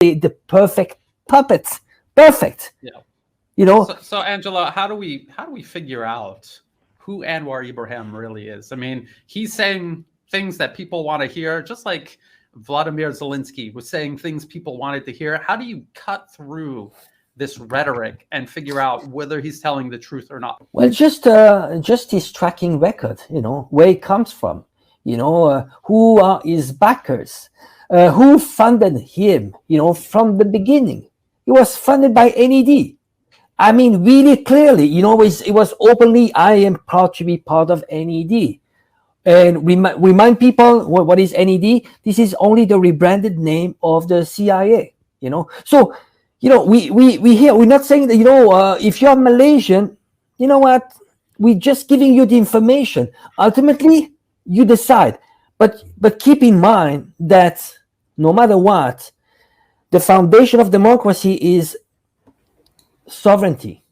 the perfect puppets. Perfect. Yeah. You know, So Angela, how do we figure out who Anwar Ibrahim really is? I mean, he's saying things that people want to hear, just like Vladimir Zelensky was saying things people wanted to hear. How do you cut through this rhetoric and figure out whether he's telling the truth or not? well, just his tracking record, you know, where he comes from, you know, who are his backers, who funded him, you know, from the beginning. He was funded by NED. I mean, really clearly, you know, it was openly, I am proud to be part of NED. And remind people what is NED. This is only the rebranded name of the CIA, you know. So, you know, we hear, we're not saying that, you know, if you're Malaysian, you know what, we're just giving you the information. Ultimately, you decide. But keep in mind that no matter what, the foundation of democracy is sovereignty.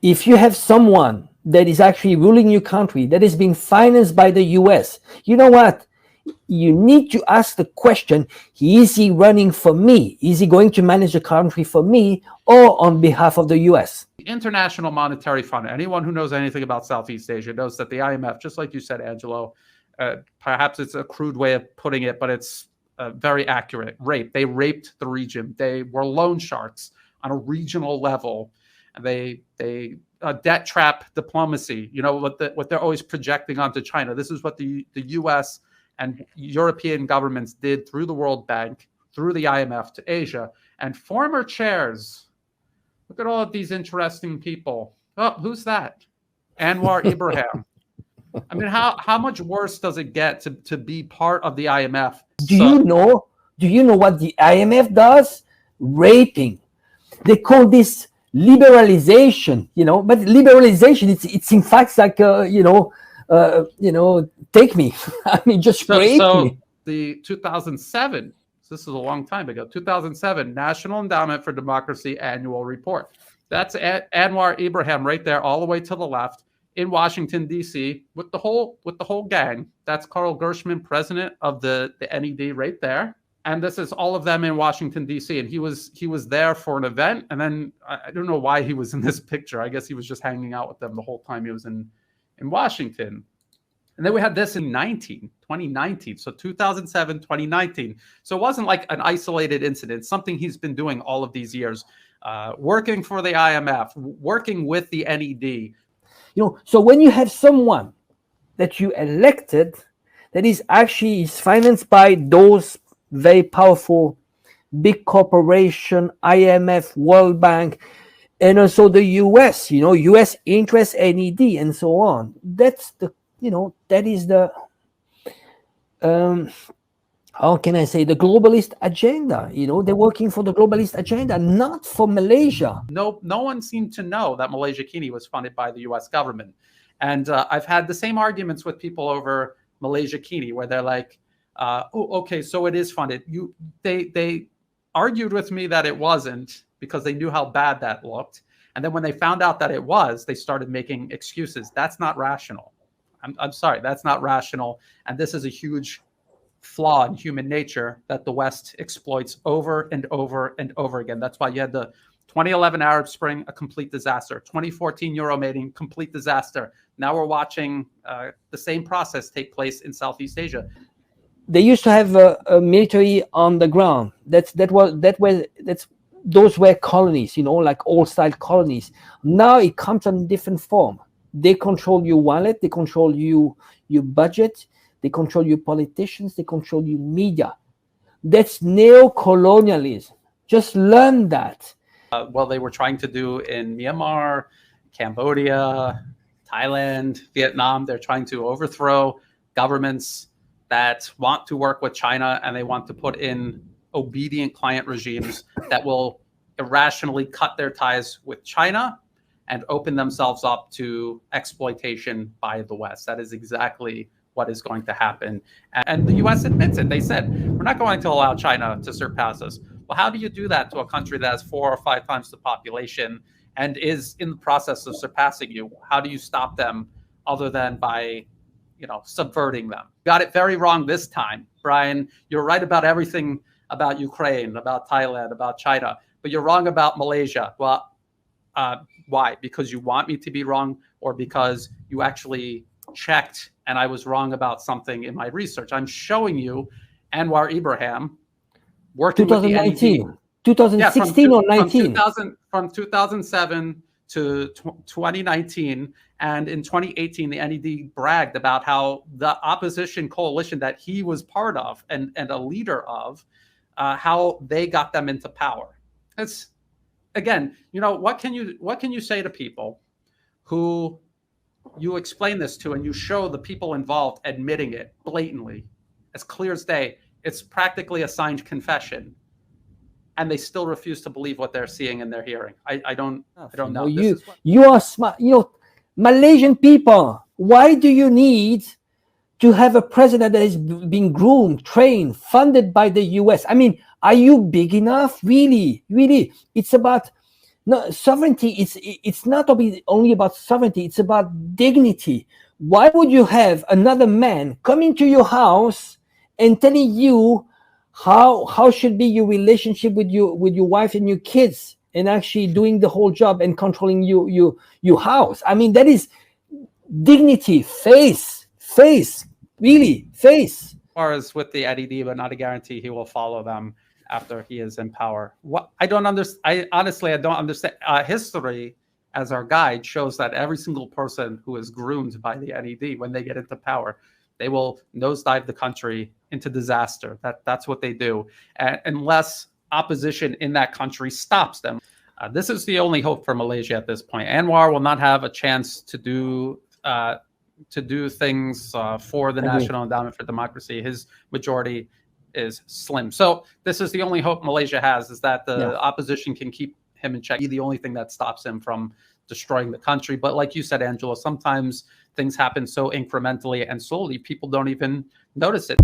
If you have someone that is actually ruling your country that is being financed by the US, you know what? You need to ask the question, is he running for me? Is he going to manage the country for me or on behalf of the US? The International Monetary Fund, anyone who knows anything about Southeast Asia knows that the IMF, just like you said, Angelo, perhaps it's a crude way of putting it, but it's very accurate. Rape. They raped the region. They were loan sharks on a regional level. They debt trap diplomacy. You know what they're always projecting onto China. This is what the U.S. and European governments did through the World Bank, through the IMF to Asia. And former chairs. Look at all of these interesting people. Oh, who's that? Anwar Ibrahim. I mean, how much worse does it get to be part of the IMF? Do you know what the IMF does? Raping. They call this liberalization, you know, but liberalization, it's in fact like, take me. I mean, just rape me. The 2007, this is a long time ago, 2007 National Endowment for Democracy Annual Report. That's Anwar Ibrahim right there, all the way to the left in Washington, D.C. with the whole gang. That's Carl Gershman, president of the NED right there. And this is all of them in Washington, D.C. And he was there for an event. And then I don't know why he was in this picture. I guess he was just hanging out with them the whole time he was in Washington. And then we had this in 2019. So 2007, 2019. So it wasn't like an isolated incident, something he's been doing all of these years, working for the IMF, working with the NED. You know, so when you have someone that you elected that is financed by those very powerful big corporation, IMF, World Bank, and also the US, you know, US interest, NED, and so on. That's the, you know, that is the, how can I say, the globalist agenda. You know, they're working for the globalist agenda, not for Malaysia. No one seemed to know that Malaysia Kini was funded by the US government. And I've had the same arguments with people over Malaysia Kini, where they're like, oh, okay, so it is funded. They argued with me that it wasn't because they knew how bad that looked. And then when they found out that it was, they started making excuses. That's not rational. I'm sorry, that's not rational. And this is a huge flaw in human nature that the West exploits over and over and over again. That's why you had the 2011 Arab Spring, a complete disaster. 2014 Euromaidan, complete disaster. Now we're watching the same process take place in Southeast Asia. They used to have a military on the ground. Those were colonies, you know, like old-style colonies. Now it comes in different form. They control your wallet. They control your budget. They control your politicians. They control your media. That's neo-colonialism. Just learn that. Well, they were trying to do in Myanmar, Cambodia, Thailand, Vietnam. They're trying to overthrow governments that want to work with China, and they want to put in obedient client regimes that will irrationally cut their ties with China and open themselves up to exploitation by the West. That is exactly what is going to happen. And the US admits it. They said, we're not going to allow China to surpass us. Well, how do you do that to a country that has 4 or 5 times the population and is in the process of surpassing you? How do you stop them other than by, you know, subverting them? Got it very wrong this time, Brian. You're right about everything about Ukraine, about Thailand, about China, but you're wrong about Malaysia. Well, why? Because you want me to be wrong, or because you actually checked and I was wrong about something in my research? I'm showing you Anwar Ibrahim working with the NED. 2016 or 19? From 2007 to 2019. And in 2018, the NED bragged about how the opposition coalition that he was part of and a leader of, how they got them into power. It's, again, what can you say to people who you explain this to and you show the people involved admitting it blatantly, as clear as day? It's practically a signed confession, and they still refuse to believe what they're seeing and they're hearing. I don't know. You are smart. Malaysian people, why do you need to have a president that is being groomed, trained, funded by the US? I mean, are you big enough? Really? It's about sovereignty. It's not only about sovereignty. It's about dignity. Why would you have another man coming to your house and telling you how should be your relationship with your wife and your kids, and actually doing the whole job and controlling your house? I mean, that is dignity, face, really, face. As far as with the NED, but not a guarantee he will follow them after he is in power. What I don't understand, I don't understand. History, as our guide, shows that every single person who is groomed by the NED, when they get into power, they will nosedive the country into disaster. That's what they do, unless opposition in that country stops them. This is the only hope for Malaysia at this point. Anwar will not have a chance to do things for the National Endowment for Democracy. His majority is slim. So this is the only hope Malaysia has, is that the opposition can keep him in check. The only thing that stops him from destroying the country. But like you said, Angela, sometimes things happen so incrementally and slowly, people don't even notice it.